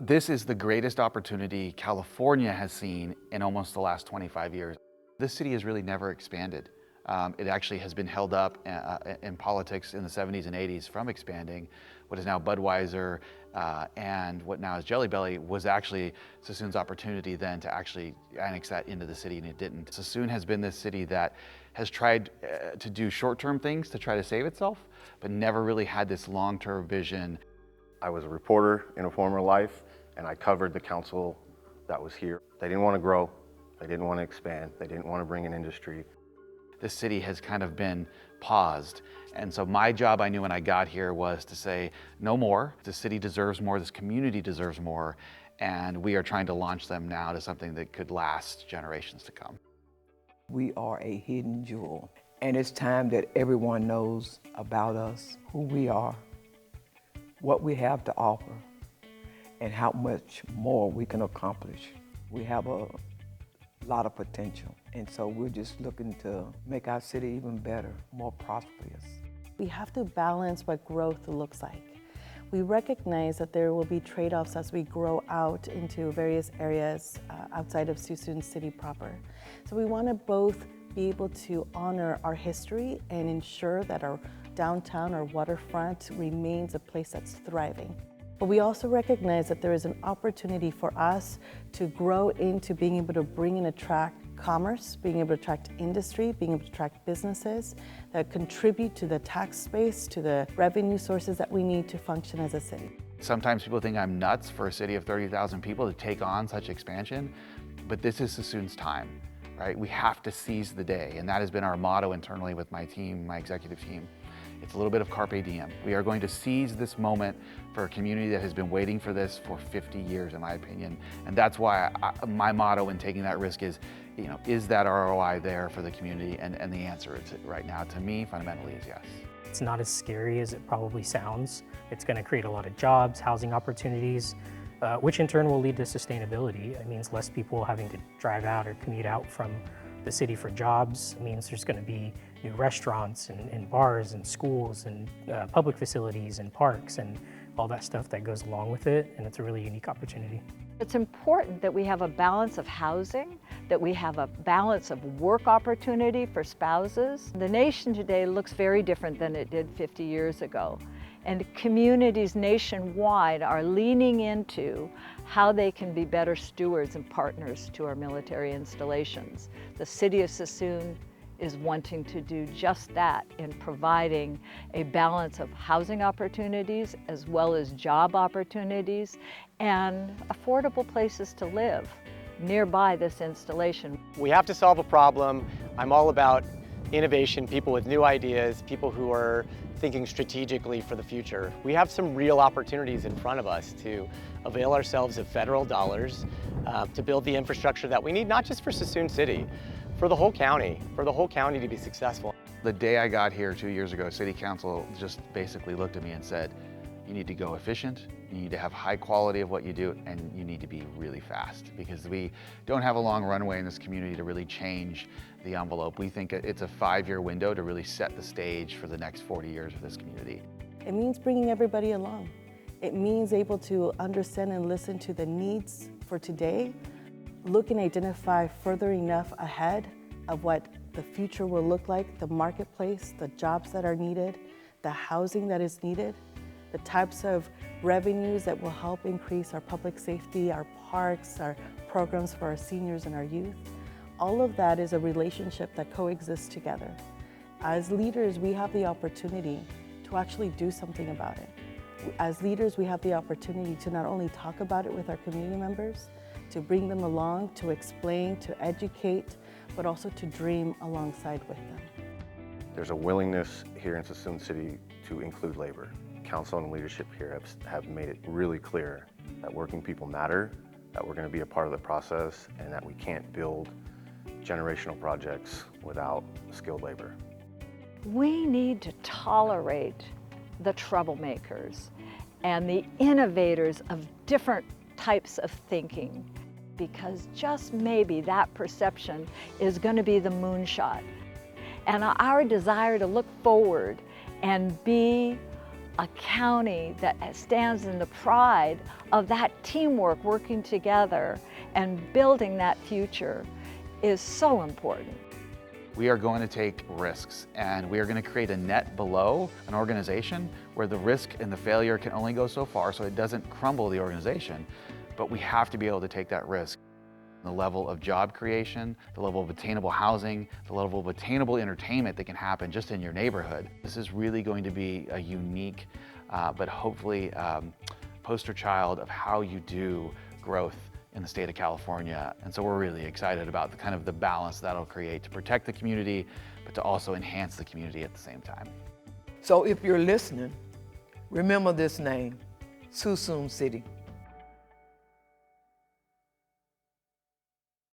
This is the greatest opportunity California has seen in almost the last 25 years. This city has really never expanded. It actually has been held up in politics in the 70s and 80s from expanding. What is now Budweiser and what now is Jelly Belly was actually Suisun's opportunity then to actually annex that into the city, and it didn't. Suisun has been this city that has tried to do short-term things to try to save itself, but never really had this long-term vision. I was a reporter in a former life, and I covered the council that was here. They didn't want to grow, they didn't want to expand, they didn't want to bring in industry. This city has kind of been paused. And so my job, I knew when I got here, was to say, no more. The city deserves more, this community deserves more, and we are trying to launch them now to something that could last generations to come. We are a hidden jewel, and it's time that everyone knows about us, who we are, what we have to offer, and how much more we can accomplish. We have a lot of potential, and so we're just looking to make our city even better, more prosperous. We have to balance what growth looks like. We recognize that there will be trade-offs as we grow out into various areas outside of Suisun City proper. So we want to both be able to honor our history and ensure that our downtown or waterfront remains a place that's thriving. But we also recognize that there is an opportunity for us to grow into being able to bring and attract commerce, being able to attract industry, being able to attract businesses that contribute to the tax base, to the revenue sources that we need to function as a city. Sometimes people think I'm nuts for a city of 30,000 people to take on such expansion, but this is Suisun's time, right? We have to seize the day, and that has been our motto internally with my team, my executive team. It's a little bit of carpe diem. We are going to seize this moment for a community that has been waiting for this for 50 years, in my opinion. And that's why my motto in taking that risk is, is that ROI there for the community? And the answer is right now, to me, fundamentally is yes. It's not as scary as it probably sounds. It's going to create a lot of jobs, housing opportunities, which in turn will lead to sustainability. It means less people having to drive out or commute out from the city for jobs. It means there's going to be new restaurants and bars and schools and public facilities and parks and all that stuff that goes along with it, and it's a really unique opportunity. It's important that we have a balance of housing, that we have a balance of work opportunity for spouses. The nation today looks very different than it did 50 years ago, and communities nationwide are leaning into how they can be better stewards and partners to our military installations. The city of Suisun is wanting to do just that in providing a balance of housing opportunities as well as job opportunities and affordable places to live nearby this installation. We have to solve a problem. I'm all about innovation, people with new ideas, people who are thinking strategically for the future. We have some real opportunities in front of us to avail ourselves of federal dollars to build the infrastructure that we need, not just for Suisun City, for the whole county to be successful. The day I got here 2 years ago, City Council just basically looked at me and said, you need to go efficient, you need to have high quality of what you do, and you need to be really fast, because we don't have a long runway in this community to really change the envelope. We think it's a 5-year window to really set the stage for the next 40 years of this community. It means bringing everybody along. It means able to understand and listen to the needs for today, look and identify further enough ahead of what the future will look like, the marketplace, the jobs that are needed, the housing that is needed, the types of revenues that will help increase our public safety, our parks, our programs for our seniors and our youth. All of that is a relationship that coexists together. As leaders, we have the opportunity to actually do something about it. As leaders, we have the opportunity to not only talk about it with our community members, to bring them along, to explain, to educate, but also to dream alongside with them. There's a willingness here in Suisun City to include labor. Council and leadership here have made it really clear that working people matter, that we're going to be a part of the process, and that we can't build generational projects without skilled labor. We need to tolerate the troublemakers and the innovators of different types of thinking, because just maybe that perception is going to be the moonshot. And our desire to look forward and be a county that stands in the pride of that teamwork, working together and building that future is so important. We are going to take risks, and we are going to create a net below an organization where the risk and the failure can only go so far, so it doesn't crumble the organization. But we have to be able to take that risk. The level of job creation, the level of attainable housing, the level of attainable entertainment that can happen just in your neighborhood. This is really going to be a unique, but hopefully poster child of how you do growth in the state of California. And so we're really excited about the balance that'll create to protect the community, but to also enhance the community at the same time. So if you're listening, remember this name, Suisun City.